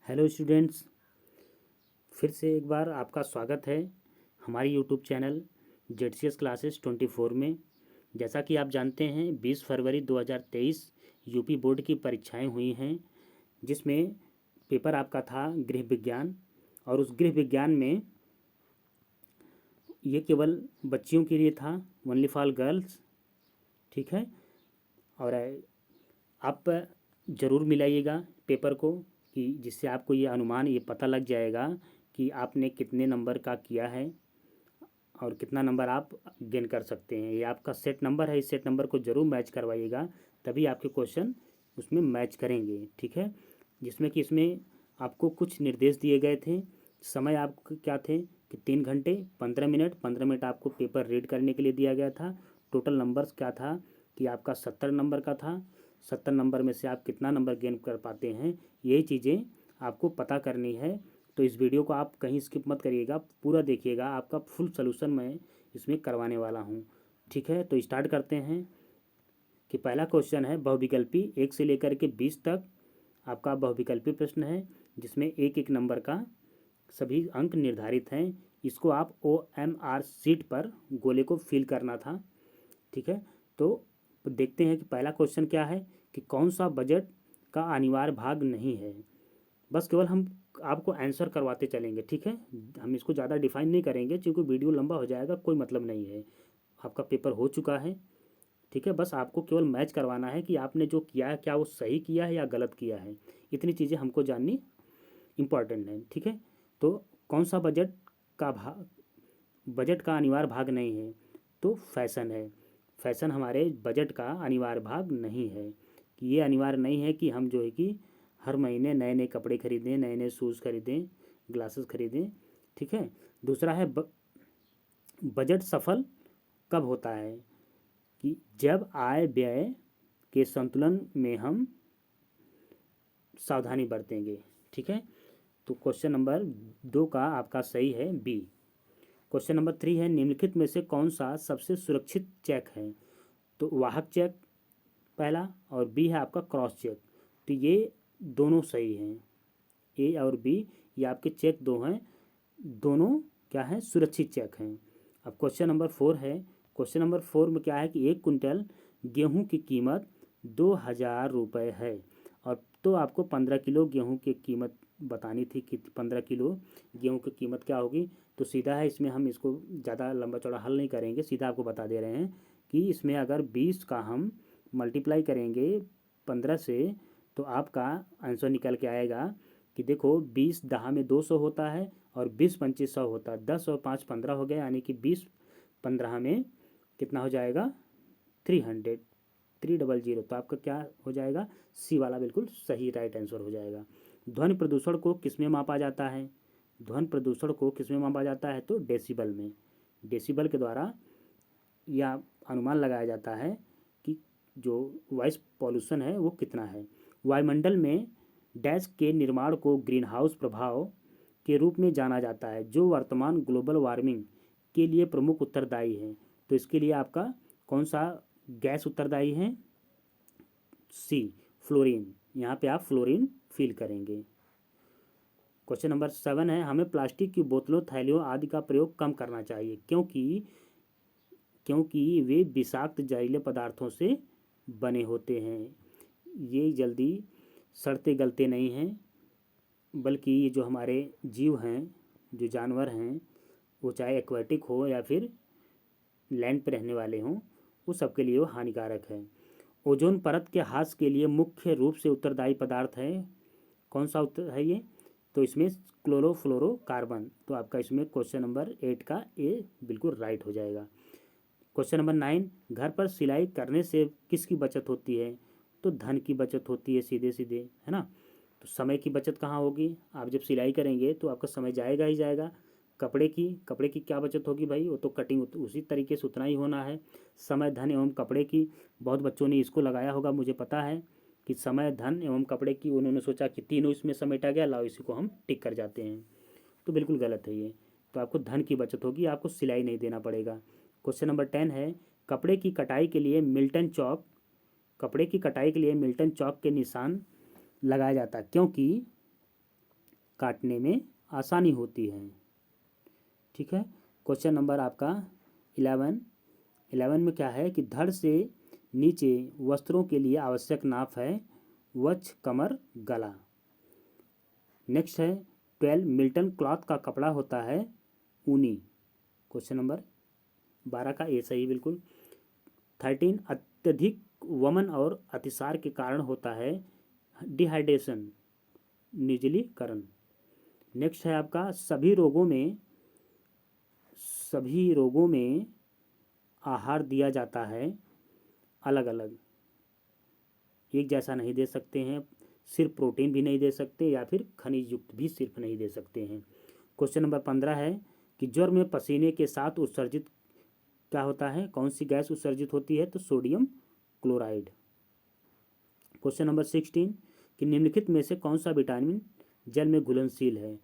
Hello students, फिर से एक बार आपका स्वागत है हमारी यूट्यूब चैनल जेडसीएस क्लासेस 24 में। जैसा कि आप जानते हैं 20 फरवरी 2023 यूपी बोर्ड की परीक्षाएं हुई हैं, जिसमें पेपर आपका था गृह विज्ञान। और उस गृह विज्ञान में ये केवल बच्चियों के लिए था, ओनली फॉर गर्ल्स। ठीक है। और आप ज़रूर मिलाइएगा पेपर को, कि जिससे आपको ये अनुमान ये पता लग जाएगा कि आपने कितने नंबर का किया है और कितना नंबर आप गेन कर सकते हैं। ये आपका सेट नंबर है, इस सेट नंबर को ज़रूर मैच करवाइएगा, तभी आपके क्वेश्चन उसमें मैच करेंगे। ठीक है। जिसमें कि इसमें आपको कुछ निर्देश दिए गए थे। समय आपको क्या थे कि 3 घंटे 15 मिनट, 15 मिनट आपको पेपर रीड करने के लिए दिया गया था। टोटल नंबर्स क्या था कि आपका 70 नंबर का था। 70 नंबर में से आप कितना नंबर गेन कर पाते हैं, यही चीज़ें आपको पता करनी है। तो इस वीडियो को आप कहीं स्किप मत करिएगा, पूरा देखिएगा, आपका फुल सोल्यूशन मैं इसमें करवाने वाला हूँ। ठीक है। तो स्टार्ट करते हैं कि पहला क्वेश्चन है बहुविकल्पी 1 से लेकर के 20 तक आपका बहुविकल्पी प्रश्न है, जिसमें एक एक नंबर का सभी अंक निर्धारित हैं। इसको आप OMR शीट पर गोले को फिल करना था। ठीक है। तो देखते हैं कि पहला क्वेश्चन क्या है कि कौन सा बजट का अनिवार्य भाग नहीं है। बस केवल हम आपको आंसर करवाते चलेंगे। ठीक है। हम इसको ज़्यादा डिफाइन नहीं करेंगे, क्योंकि वीडियो लंबा हो जाएगा, कोई मतलब नहीं है। आपका पेपर हो चुका है। ठीक है। बस आपको केवल मैच करवाना है कि आपने जो किया है क्या वो सही किया है या गलत किया है। इतनी चीज़ें हमको जाननी इम्पॉर्टेंट है। ठीक है। तो कौन सा बजट का अनिवार्य भाग नहीं है, तो फैशन है। फैशन हमारे बजट का अनिवार्य भाग नहीं है। कि ये अनिवार्य नहीं है कि हम जो है कि हर महीने नए नए कपड़े खरीदें, नए नए शूज़ खरीदें, ग्लासेस खरीदें। ठीक है। दूसरा है बजट सफल कब होता है, कि जब आय व्यय के संतुलन में हम सावधानी बरतेंगे। ठीक है। तो क्वेश्चन नंबर 2 का आपका सही है बी। क्वेश्चन नंबर 3 है निम्नलिखित में से कौन सा सबसे सुरक्षित चेक है। तो वाहक चेक पहला, और बी है आपका क्रॉस चेक। तो ये दोनों सही हैं, ए और बी, ये आपके चेक दो हैं, दोनों क्या हैं, सुरक्षित चेक हैं। अब क्वेश्चन नंबर 4 है। क्वेश्चन नंबर 4 में क्या है कि 1 कुंटल गेहूं की कीमत 2,000 रुपये है, और तो आपको 15 किलो गेहूं की कीमत बतानी थी कि 15 किलो गेहूं की कीमत क्या होगी। तो सीधा है, इसमें हम इसको ज़्यादा लंबा चौड़ा हल नहीं करेंगे, सीधा आपको बता दे रहे हैं कि इसमें अगर 20 का हम मल्टीप्लाई करेंगे 15 से, तो आपका आंसर निकल के आएगा कि देखो 20 दहा में 200 होता है, और 20 पंचे 100 होता है, 10 और 5 15 हो गया, यानी कि 20 15 में कितना हो जाएगा 300, 300। तो आपका क्या हो जाएगा, सी वाला बिल्कुल सही राइट आंसर हो जाएगा। ध्वनि प्रदूषण को किसमें मापा जाता है। ध्वनि प्रदूषण को किसमें मापा जाता है, तो डेसिबल में। डेसिबल के द्वारा यह अनुमान लगाया जाता है कि जो वॉइस पॉल्यूशन है वो कितना है। वायुमंडल में डैश के निर्माण को ग्रीन हाउस प्रभाव के रूप में जाना जाता है, जो वर्तमान ग्लोबल वार्मिंग के लिए प्रमुख उत्तरदायी है। तो इसके लिए आपका कौन सा गैस उत्तरदायी है, सी फ्लोरीन। यहाँ पे आप फ्लोरीन फील करेंगे। क्वेश्चन नंबर 7 है हमें प्लास्टिक की बोतलों, थैलियों आदि का प्रयोग कम करना चाहिए, क्योंकि वे विषाक्त जहरीले पदार्थों से बने होते हैं। ये जल्दी सड़ते गलते नहीं हैं, बल्कि ये जो हमारे जीव हैं, जो जानवर हैं, वो चाहे एक्वाटिक हो या फिर लैंड पे रहने वाले हों, वो सबके लिए वो हानिकारक है। ओजोन परत के ह्रास के लिए मुख्य रूप से उत्तरदायी पदार्थ है, कौन सा उत्तर है ये, तो इसमें क्लोरोफ्लोरोकार्बन। तो आपका इसमें क्वेश्चन नंबर 8 का ए बिल्कुल राइट हो जाएगा। क्वेश्चन नंबर 9, घर पर सिलाई करने से किसकी बचत होती है, तो धन की बचत होती है, सीधे सीधे, है ना। तो समय की बचत कहाँ होगी, आप जब सिलाई करेंगे तो आपका समय जाएगा ही जाएगा। कपड़े की क्या बचत होगी भाई, वो तो कटिंग उसी तरीके से उतना ही होना है। समय धन एवं कपड़े की, बहुत बच्चों ने इसको लगाया होगा, मुझे पता है कि समय धन एवं कपड़े की, उन्होंने सोचा कि तीनों इसमें समेटा गया, लाओ इसी को हम टिक कर जाते हैं। तो बिल्कुल गलत है ये। तो आपको धन की बचत होगी, आपको सिलाई नहीं देना पड़ेगा। क्वेश्चन नंबर 10 है कपड़े की कटाई के लिए मिल्टन चौक, कपड़े की कटाई के लिए मिल्टन चौक के निशान लगाया जाता है, क्योंकि काटने में आसानी होती है। ठीक है। क्वेश्चन नंबर आपका 11 में क्या है कि धड़ से नीचे वस्त्रों के लिए आवश्यक नाप है वक्ष, कमर, गला। नेक्स्ट है 12 मिल्टन क्लॉथ का कपड़ा होता है ऊनी। क्वेश्चन नंबर 12 का ए सही बिल्कुल। 13 अत्यधिक वमन और अतिसार के कारण होता है डिहाइड्रेशन, निर्जलीकरण। नेक्स्ट है आपका सभी रोगों में आहार दिया जाता है अलग अलग, एक जैसा नहीं दे सकते हैं। सिर्फ प्रोटीन भी नहीं दे सकते या फिर खनिज युक्त भी सिर्फ नहीं दे सकते हैं। क्वेश्चन नंबर 15 है कि ज्वर में पसीने के साथ उत्सर्जित क्या होता है, कौन सी गैस उत्सर्जित होती है, तो सोडियम क्लोराइड। क्वेश्चन नंबर 16 कि निम्नलिखित में से कौन सा विटामिन जल में घुलनशील है,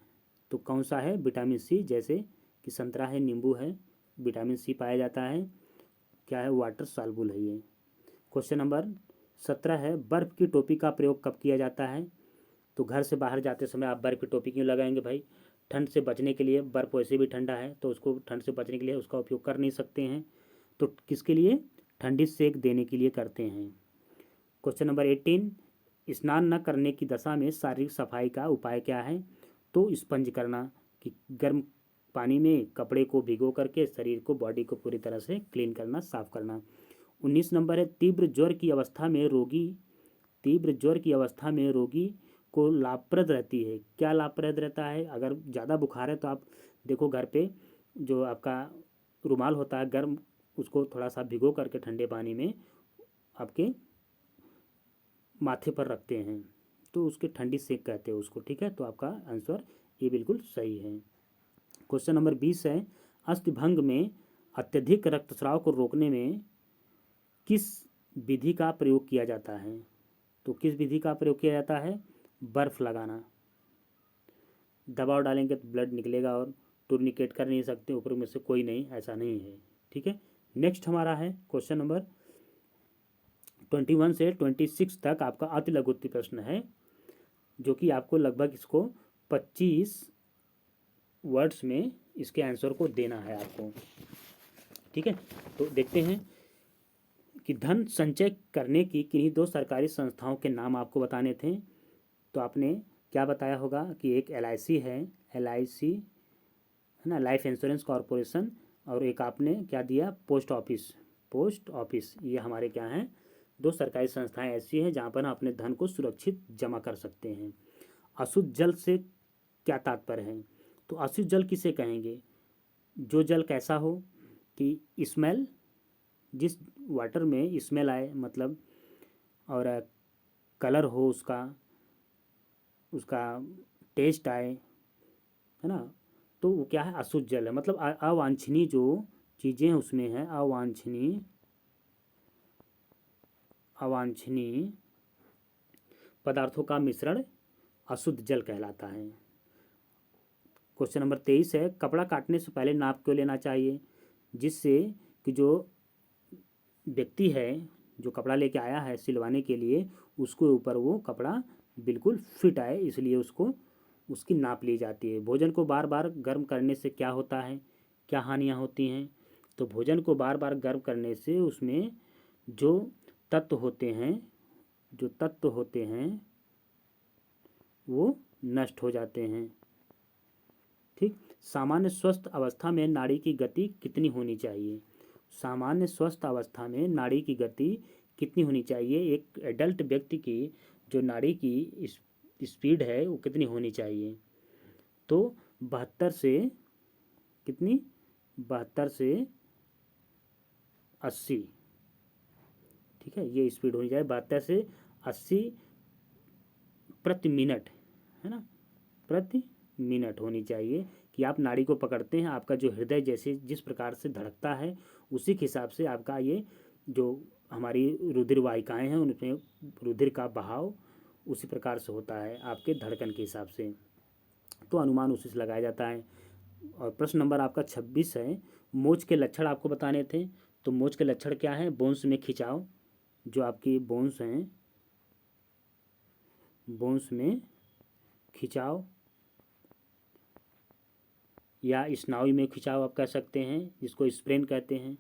तो कौन सा है, विटामिन सी। जैसे कि संतरा है, नींबू है, विटामिन सी पाया जाता है। क्या है, वाटर सॉल्युबल है ये। क्वेश्चन नंबर 17 है बर्फ़ की टोपी का प्रयोग कब किया जाता है, तो घर से बाहर जाते समय आप बर्फ़ की टोपी क्यों लगाएंगे भाई, ठंड से बचने के लिए। बर्फ़ वैसे भी ठंडा है तो उसको ठंड से बचने के लिए उसका उपयोग कर नहीं सकते हैं, तो किसके लिए, ठंडी सेक देने के लिए करते हैं। क्वेश्चन नंबर 18 स्नान न करने की दशा में शारीरिक सफाई का उपाय क्या है, तो स्पंज करना, कि गर्म पानी में कपड़े को भिगो करके शरीर को, बॉडी को पूरी तरह से क्लीन करना, साफ करना। 19 नंबर है तीव्र ज्वर की अवस्था में रोगी को लाभप्रद रहती है। क्या लाभप्रद रहता है, अगर ज़्यादा बुखार है तो आप देखो घर पे जो आपका रुमाल होता है गर्म, उसको थोड़ा सा भिगो करके ठंडे पानी में आपके माथे पर रखते हैं, तो उसके ठंडी सेक कहते हैं उसको। ठीक है, तो आपका आंसर ये बिल्कुल सही है। क्वेश्चन नंबर 20 है अस्थिभंग में अत्यधिक रक्तस्राव को रोकने में किस विधि का प्रयोग किया जाता है, तो किस विधि का प्रयोग किया जाता है, बर्फ़ लगाना। दबाव डालेंगे तो ब्लड निकलेगा और टूर्निकेट कर नहीं सकते, ऊपर में से कोई नहीं, ऐसा नहीं है। ठीक है। नेक्स्ट हमारा है क्वेश्चन नंबर 21 से 26 तक आपका अति लघुत्तम प्रश्न है, जो कि आपको लगभग इसको 25 वर्ड्स में इसके आंसर को देना है आपको। ठीक है, तो देखते हैं कि धन संचय करने की किन्हीं दो सरकारी संस्थाओं के नाम आपको बताने थे, तो आपने क्या बताया होगा कि एक LIC है, LIC है ना, लाइफ इंश्योरेंस कॉरपोरेशन, और एक आपने क्या दिया, पोस्ट ऑफिस। ये हमारे क्या हैं, दो सरकारी संस्थाएं ऐसी हैं जहाँ पर हम अपने धन को सुरक्षित जमा कर सकते हैं। अशुद्ध जल से क्या तात्पर्य है, तो अशुद्ध जल किसे कहेंगे, जो जल कैसा हो कि स्मेल, जिस वाटर में स्मेल आए मतलब, और कलर हो उसका टेस्ट आए, है ना, तो वो क्या है, अशुद्ध जल है। मतलब अवांछनीय जो चीज़ें उसमें हैं, अवांछनीय पदार्थों का मिश्रण अशुद्ध जल कहलाता है। क्वेश्चन नंबर 23 है कपड़ा काटने से पहले नाप क्यों लेना चाहिए, जिससे कि जो व्यक्ति है जो कपड़ा लेके आया है सिलवाने के लिए, उसके ऊपर वो कपड़ा बिल्कुल फिट आए, इसलिए उसकी नाप ली जाती है। भोजन को बार बार गर्म करने से क्या होता है, क्या हानियाँ होती हैं, तो भोजन को बार बार गर्म करने से उसमें जो तत्व होते हैं वो नष्ट हो जाते हैं। ठीक। सामान्य स्वस्थ अवस्था में नाड़ी की गति कितनी होनी चाहिए, सामान्य स्वस्थ अवस्था में नाड़ी की गति कितनी होनी चाहिए, एक एडल्ट व्यक्ति की जो नाड़ी की स्पीड है वो कितनी होनी चाहिए, तो 72 से कितनी, 72 से 80। ठीक है, ये स्पीड होनी चाहिए 72 से 80 प्रति मिनट, है ना, प्रति मिनट होनी चाहिए। कि आप नाड़ी को पकड़ते हैं, आपका जो हृदय जैसे जिस प्रकार से धड़कता है उसी के हिसाब से आपका ये जो हमारी रुधिर वाहिकाएँ हैं उनमें रुधिर का बहाव उसी प्रकार से होता है आपके धड़कन के हिसाब से, तो अनुमान उसी से लगाया जाता है। और प्रश्न नंबर आपका 26 है मोच के लक्षण आपको बताने थे, तो मोच के लक्षण क्या है, बोन्स में खिंचाव, जो आपकी बोन्स हैं, बोन्स में खिंचाव, या स्नायु में खिंचाव आप कह सकते हैं, जिसको स्प्रेन कहते हैं।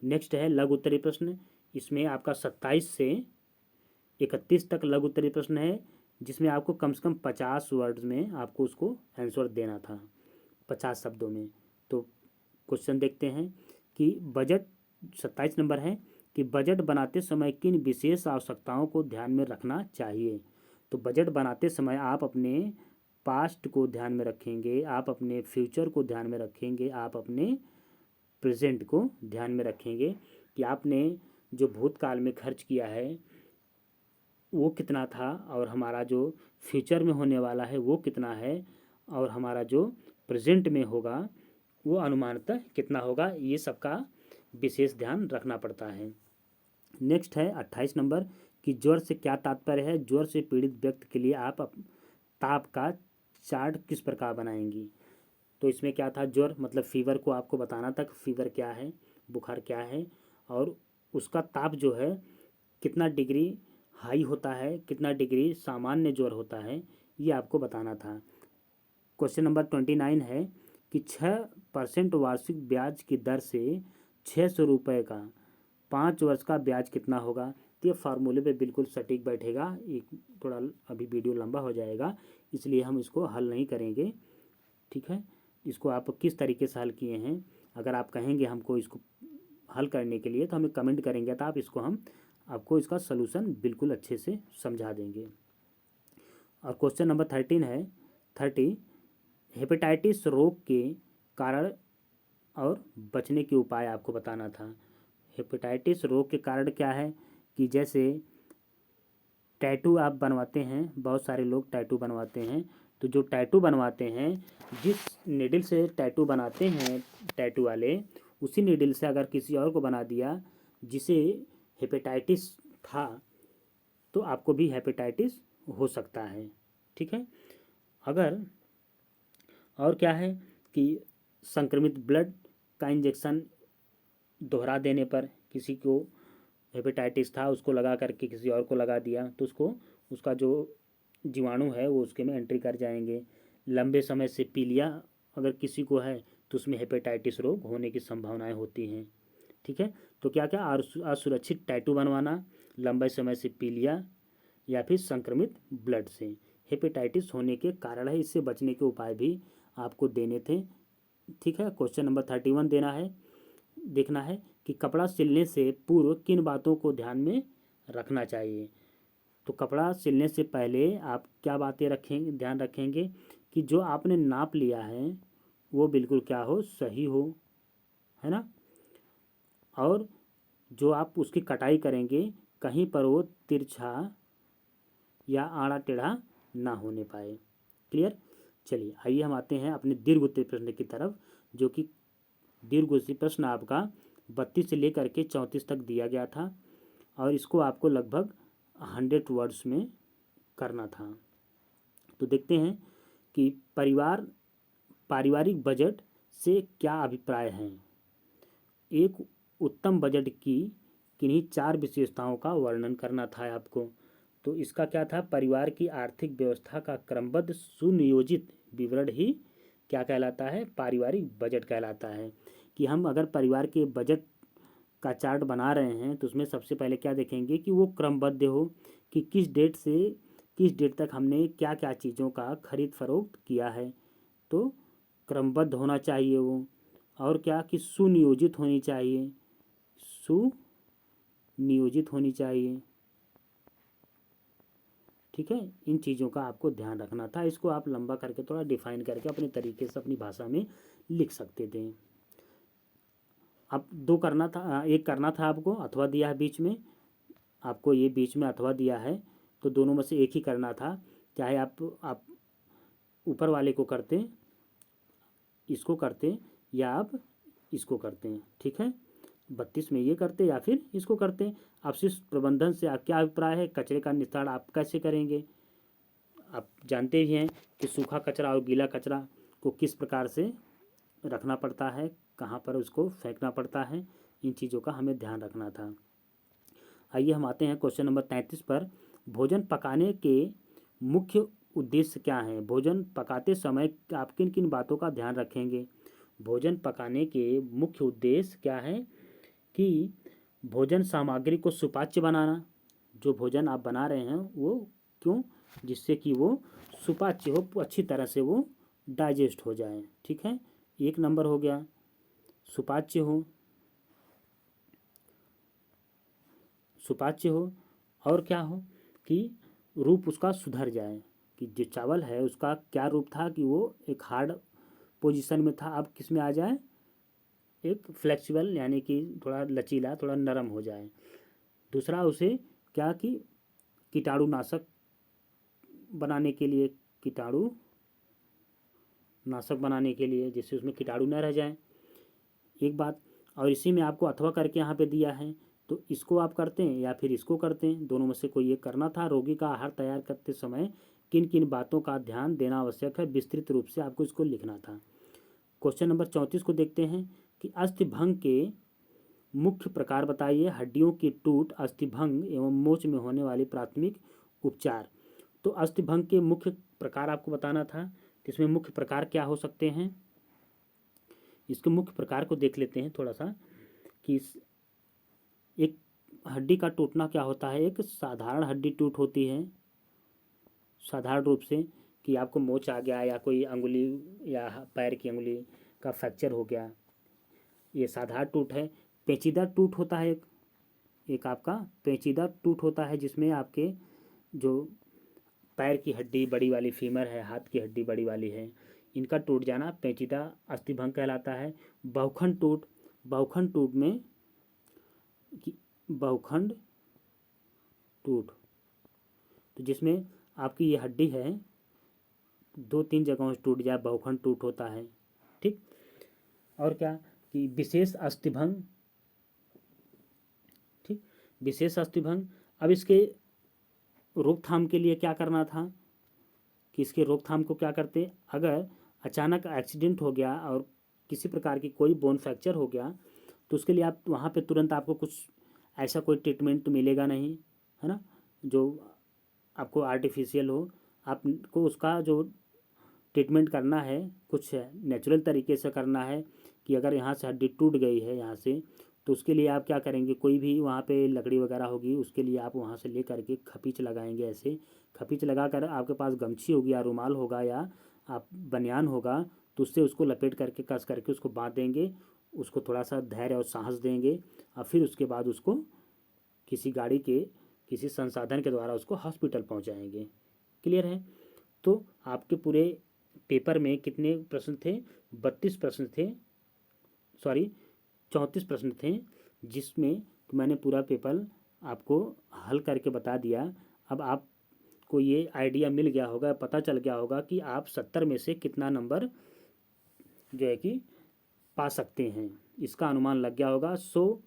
नेक्स्ट है लघु उत्तरीय प्रश्न। इसमें आपका 27 से 31 तक लघु उत्तरीय प्रश्न है, जिसमें आपको कम से कम 50 वर्ड्स में आपको उसको आंसर देना था, 50 शब्दों में। तो क्वेश्चन देखते हैं कि बजट 27 नंबर है कि बजट बनाते समय किन विशेष आवश्यकताओं को ध्यान में रखना चाहिए। तो बजट बनाते समय आप अपने पास्ट को ध्यान में रखेंगे, आप अपने फ्यूचर को ध्यान में रखेंगे, आप अपने प्रेजेंट को ध्यान में रखेंगे कि आपने जो भूतकाल में खर्च किया है वो कितना था, और हमारा जो फ्यूचर में होने वाला है वो कितना है, और हमारा जो प्रेजेंट में होगा वो अनुमानतः कितना होगा। ये सबका विशेष ध्यान रखना पड़ता है। नेक्स्ट है 28 नंबर कि ज्वर से क्या तात्पर्य है। ज्वर से पीड़ित व्यक्ति के लिए आप ताप का चार्ट किस प्रकार बनाएंगी। तो इसमें क्या था, ज्वर मतलब फीवर को आपको बताना था कि फीवर क्या है, बुखार क्या है, और उसका ताप जो है कितना डिग्री हाई होता है, कितना डिग्री सामान्य ज्वर होता है, ये आपको बताना था। क्वेश्चन नंबर 29 है कि 6% वार्षिक ब्याज की दर से 600 रुपये का 5 वर्ष का ब्याज कितना होगा। तो ये फार्मूले पे बिल्कुल सटीक बैठेगा। एक थोड़ा अभी वीडियो लंबा हो जाएगा, इसलिए हम इसको हल नहीं करेंगे, ठीक है। इसको आप किस तरीके से हल किए हैं, अगर आप कहेंगे हमको इसको हल करने के लिए तो हमें कमेंट करेंगे, तो आप इसको हम आपको इसका सलूशन बिल्कुल अच्छे से समझा देंगे। और क्वेश्चन नंबर 30 हेपेटाइटिस रोग के कारण और बचने के उपाय आपको बताना था। हेपेटाइटिस रोग के कारण क्या है कि जैसे टैटू आप बनवाते हैं, बहुत सारे लोग टैटू बनवाते हैं, तो जो टैटू बनवाते हैं, जिस नीडल से टैटू बनाते हैं टैटू वाले, उसी नीडल से अगर किसी और को बना दिया जिसे हेपेटाइटिस था, तो आपको भी हेपेटाइटिस हो सकता है, ठीक है। अगर और क्या है कि संक्रमित ब्लड का इंजेक्शन दोहरा देने पर, किसी को हेपेटाइटिस था उसको लगा करके किसी और को लगा दिया, तो उसको उसका जो जीवाणु है वो उसके में एंट्री कर जाएंगे। लंबे समय से पीलिया अगर किसी को है तो उसमें हेपेटाइटिस रोग होने की संभावनाएं होती हैं, ठीक है। तो क्या क्या असुरक्षित टैटू बनवाना, लंबे समय से पीलिया, या फिर संक्रमित ब्लड से हेपेटाइटिस होने के कारण है। इससे बचने के उपाय भी आपको देने थे, ठीक है। क्वेश्चन नंबर 31 देखना है कि कपड़ा सिलने से पूर्व किन बातों को ध्यान में रखना चाहिए। तो कपड़ा सिलने से पहले आप क्या बातें रखेंगे, ध्यान रखेंगे कि जो आपने नाप लिया है वो बिल्कुल क्या हो, सही हो, है ना। और जो आप उसकी कटाई करेंगे कहीं पर वो तिरछा या आड़ा टेढ़ा ना होने पाए। क्लियर। चलिए आइए हम आते हैं अपने दीर्घ उत्तरीय प्रश्न की तरफ, जो कि दीर्घ उत्तरीय प्रश्न आपका 32 से लेकर के 34 तक दिया गया था, और इसको आपको लगभग 100 वर्ड्स में करना था। तो देखते हैं कि पारिवारिक बजट से क्या अभिप्राय है। एक उत्तम बजट की किन्हीं 4 विशेषताओं का वर्णन करना था आपको। तो इसका क्या था, परिवार की आर्थिक व्यवस्था का क्रमबद्ध सुनियोजित विवरण ही क्या कहलाता है, पारिवारिक बजट कहलाता है। कि हम अगर परिवार के बजट का चार्ट बना रहे हैं तो उसमें सबसे पहले क्या देखेंगे कि वो क्रमबद्ध हो, कि किस डेट से किस डेट तक हमने क्या क्या चीज़ों का खरीद फरोख्त किया है, तो क्रमबद्ध होना चाहिए वो। और क्या कि सुनियोजित होनी चाहिए, सुनियोजित होनी चाहिए, ठीक है। इन चीज़ों का आपको ध्यान रखना था। इसको आप लंबा करके थोड़ा डिफाइन करके अपने तरीके से अपनी भाषा में लिख सकते थे। अब दो करना था, एक करना था आपको, अथवा दिया है बीच में, आपको ये बीच में अथवा दिया है, तो दोनों में से एक ही करना था। चाहे आप ऊपर वाले को करते, इसको करते, या आप इसको करते हैं, ठीक है। 32 में ये करते या फिर इसको करते। अपशिष्ट प्रबंधन से आप क्या अभिप्राय है, कचरे का निस्तारण आप कैसे करेंगे। आप जानते ही हैं कि सूखा कचरा और गीला कचरा को किस प्रकार से रखना पड़ता है, कहाँ पर उसको फेंकना पड़ता है, इन चीज़ों का हमें ध्यान रखना था। आइए हम आते हैं क्वेश्चन नंबर 33 पर। भोजन पकाने के मुख्य उद्देश्य क्या है? भोजन पकाते समय आप किन किन बातों का ध्यान रखेंगे? भोजन पकाने के मुख्य उद्देश्य क्या है कि भोजन सामग्री को सुपाच्य बनाना, जो भोजन आप बना रहे हैं वो क्यों, जिससे कि वो सुपाच्य हो, अच्छी तरह से वो डाइजेस्ट हो जाए। ठीक है, एक नंबर हो गया सुपाच्य हो, सुपाच्य हो। और क्या हो कि रूप उसका सुधर जाए, कि जो चावल है उसका क्या रूप था कि वो एक हार्ड पोजीशन में था, अब किस में आ जाए, एक फ्लेक्सिबल यानी कि थोड़ा लचीला, थोड़ा नरम हो जाए। दूसरा उसे क्या कि कीटाणुनाशक बनाने के लिए, कीटाणु नाशक बनाने के लिए, जिससे उसमें कीटाणु न रह जाए। एक बात, और इसी में आपको अथवा करके यहाँ पे दिया है, तो इसको आप करते हैं या फिर इसको करते हैं, दोनों में से कोई एक करना था। रोगी का आहार तैयार करते समय किन किन बातों का ध्यान देना आवश्यक है, विस्तृत रूप से आपको इसको लिखना था। क्वेश्चन नंबर 34 को देखते हैं कि अस्थिभंग के मुख्य प्रकार बताइए। हड्डियों की टूट, अस्थिभंग एवं मोच में होने वाली प्राथमिक उपचार। तो अस्थिभंग के मुख्य प्रकार आपको बताना था, तो इसमें मुख्य प्रकार क्या हो सकते हैं, इसके मुख्य प्रकार को देख लेते हैं थोड़ा सा। कि एक हड्डी का टूटना क्या होता है, एक साधारण हड्डी टूट होती है, साधारण रूप से कि आपको मोच आ गया या कोई अंगुली या पैर की अंगुली का फ्रैक्चर हो गया, ये साधारण टूट है। पेचीदा टूट होता है, एक आपका पेचीदा टूट होता है, जिसमें आपके जो पैर की हड्डी बड़ी वाली, फीमर है, हाथ की हड्डी बड़ी वाली है, इनका टूट जाना पेचीदा अस्थिभंग कहलाता है। बहुखंड टूट, बहुखंड टूट में बहुखंड टूट, तो जिसमें आपकी ये हड्डी है दो तीन जगहों से टूट जाए, बहुखंड टूट होता है। ठीक, और क्या कि विशेष अस्थिभंग, ठीक, विशेष अस्थिभंग। अब इसके रोकथाम के लिए क्या करना था कि इसके रोकथाम को क्या करते, अगर अचानक एक्सीडेंट हो गया और किसी प्रकार की कोई बोन फ्रैक्चर हो गया, तो उसके लिए आप वहाँ पे तुरंत आपको कुछ ऐसा कोई ट्रीटमेंट मिलेगा नहीं, है ना, जो आपको आर्टिफिशियल हो। आपको उसका जो ट्रीटमेंट करना है कुछ नेचुरल तरीके से करना है, कि अगर यहाँ से हड्डी टूट गई है यहाँ से, तो उसके लिए आप क्या करेंगे, कोई भी वहाँ पे लकड़ी वगैरह होगी, उसके लिए आप वहाँ से ले करके खपीच लगाएंगे। ऐसे खपीच लगा कर आपके पास गमछी होगी या रुमाल होगा या आप बनियान होगा, तो उससे उसको लपेट करके कस करके उसको बांध देंगे, उसको थोड़ा सा धैर्य और साहस देंगे, और फिर उसके बाद उसको किसी गाड़ी के किसी संसाधन के द्वारा उसको हॉस्पिटल पहुँचाएँगे। क्लियर है? तो आपके पूरे पेपर में कितने प्रश्न थे, 32 प्रश्न थे, सॉरी 34 प्रश्न थे, जिसमें मैंने पूरा पेपर आपको हल करके बता दिया। अब आपको ये आइडिया मिल गया होगा, पता चल गया होगा कि आप 70 में से कितना नंबर जो है कि पा सकते हैं, इसका अनुमान लग गया होगा। सो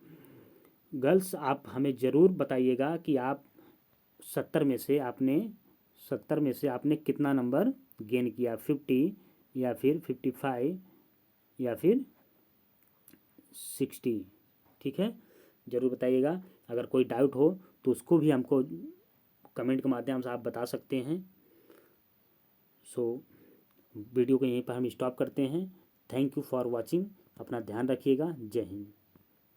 गर्ल्स, आप हमें ज़रूर बताइएगा कि आप 70 में से आपने 70 में से आपने कितना नंबर गेन किया, 50 या फिर 55 या फिर 60। ठीक है, ज़रूर बताइएगा। अगर कोई डाउट हो तो उसको भी हमको कमेंट के माध्यम से आप बता सकते हैं। सो वीडियो को यहीं पर हम स्टॉप करते हैं। Thank you for watching. अपना ध्यान रखिएगा। जय हिंद।